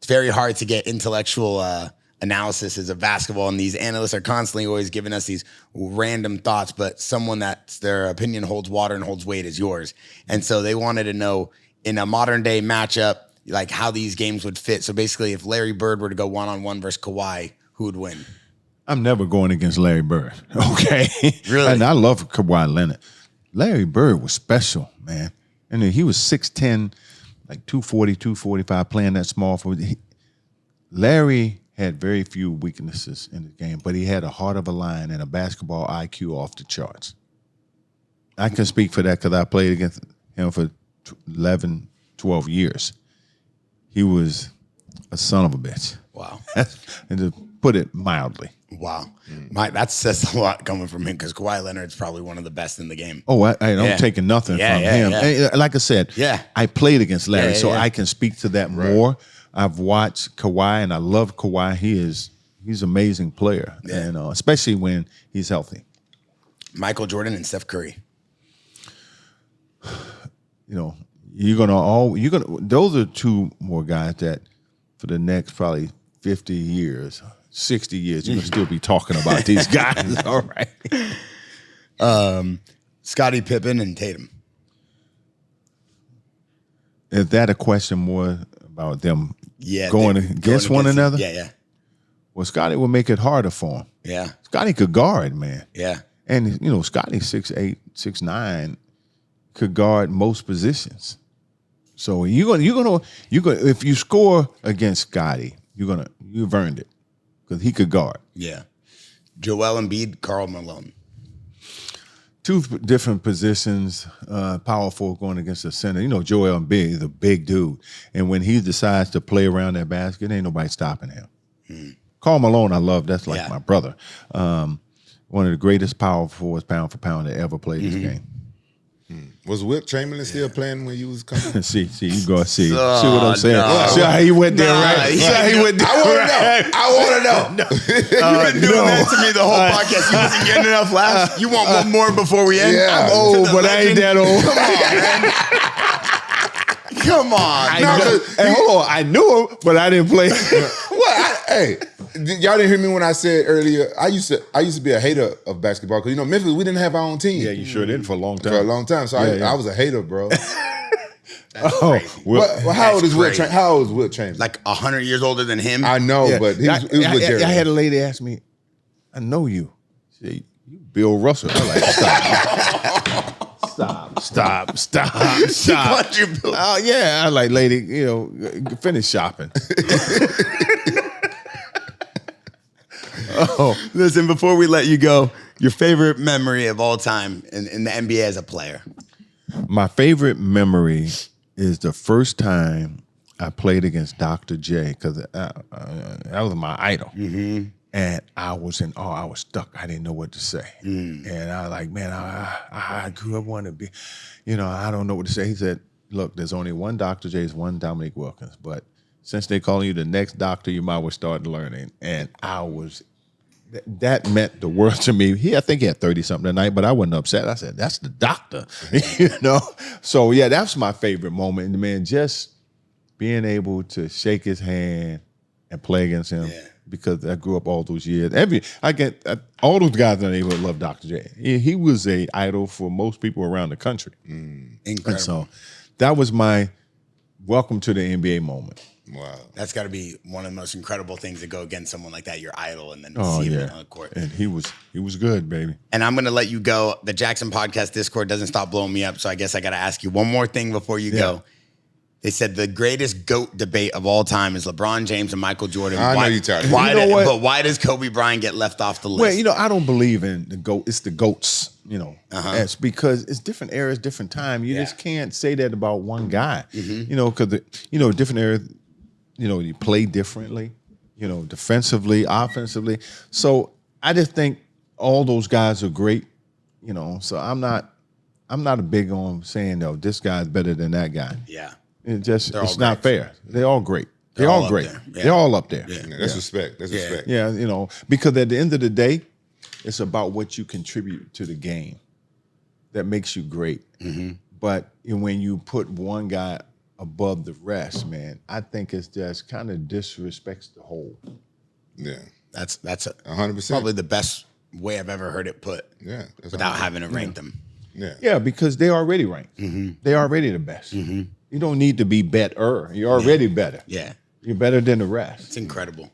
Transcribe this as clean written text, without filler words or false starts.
it's very hard to get intellectual analysis of basketball, and these analysts are constantly always giving us these random thoughts, but someone that their opinion holds water and holds weight is yours. And so they wanted to know, in a modern day matchup, like how these games would fit. So basically, if Larry Bird were to go one-on-one versus Kawhi, who would win? I'm never going against Larry Bird, okay? Really? And I love Kawhi Leonard. Larry Bird was special, man. And he was 6'10", like 240, 245, playing that small forward. Larry had very few weaknesses in the game, but he had a heart of a lion and a basketball IQ off the charts. I can speak for that because I played against him for 11, 12 years. He was a son of a bitch. Wow. And to put it mildly. Wow. That says a lot coming from him, because Kawhi Leonard's probably one of the best in the game. Oh, I'm taking nothing from him. Yeah. Like I said, I played against Larry, so I can speak to that more. I've watched Kawhi, and I love Kawhi. He's an amazing player, and especially when he's healthy. Michael Jordan and Steph Curry. Those are two more guys that for the next probably 50 years, 60 years, you're gonna still be talking about these guys. All right. Scottie Pippen and Tatum. Is that a question more about them going against one another? Yeah. Well, Scottie will make it harder for him. Yeah. Scottie could guard, man. Yeah. And Scottie 6'8", 6'9", could guard most positions. So if you score against Scottie, you've earned it, because he could guard. Yeah. Joel Embiid, Karl Malone. Two different positions, power forward going against the center. Joel Embiid is a big dude, and when he decides to play around that basket, ain't nobody stopping him. Karl Malone, I love. That's like my brother. One of the greatest power forwards, pound for pound, that ever played this game. Was Wilt Chamberlain still playing when you was coming? see, you go see what I'm saying. No. See how he went there, right? See how he went there. I want to know. You've been doing that to me the whole podcast. You wasn't getting enough laughs. You want one more before we end? Yeah. I'm old, but I ain't that old. Come on. Hold on. I knew him, but I didn't play. Hey, y'all didn't hear me when I said earlier, I used to be a hater of basketball, because Memphis, we didn't have our own team. Yeah, you sure did for a long time. For a long time. So I was a hater, bro. Well, how old is Wilt Chamberlain? Like 100 years older than him? I know, but he was with Jerry. I had a lady ask me, I know you. She said, you Bill Russell. I like, stop. Oh, yeah. I like, lady, finish shopping. Listen, before we let you go, your favorite memory of all time in the NBA as a player? My favorite memory is the first time I played against Dr. J, because that was my idol. And I was in awe. I was stuck. I didn't know what to say. And I was like, man, I grew up wanting to be, I don't know what to say. He said, look, there's only one Dr. J, one Dominique Wilkins. But since they calling you the next doctor, you might well start learning. And that meant the world to me. I think he had 30-something that night, but I wasn't upset. I said, that's the doctor, So, yeah, that's my favorite moment. And, man, just being able to shake his hand and play against him, because I grew up all those years. All those guys in the neighborhood love Dr. J. He was an idol for most people around the country. Incredible. And so that was my welcome to the NBA moment. Wow. That's got to be one of the most incredible things to go against someone like that, your idol, and then see him on the court. And he was good, baby. And I'm going to let you go. The JAXXON Podcast Discord doesn't stop blowing me up, so I guess I got to ask you one more thing before you go. They said the greatest GOAT debate of all time is LeBron James and Michael Jordan. I know you're talking. But why does Kobe Bryant get left off the list? Well, I don't believe in the GOAT. It's the GOATs, It's because it's different eras, different time. You just can't say that about one guy, because, different eras, you play differently, defensively, offensively. So I just think all those guys are great, so I'm not a big on saying, no, this guy's better than that guy. Yeah. It's not fair. They're all great. They're all great. They're all up there. Yeah. That's respect. That's respect. Yeah, because at the end of the day, it's about what you contribute to the game that makes you great. But when you put one guy above the rest, man, I think it's just kind of disrespects the whole. Yeah. That's 100%. probably the best way I've ever heard it put. Yeah. That's Without 100%. having to rank them. Yeah. Yeah, because they already ranked. They already the best. You don't need to be better. You're already better. Yeah. You're better than the rest. It's incredible.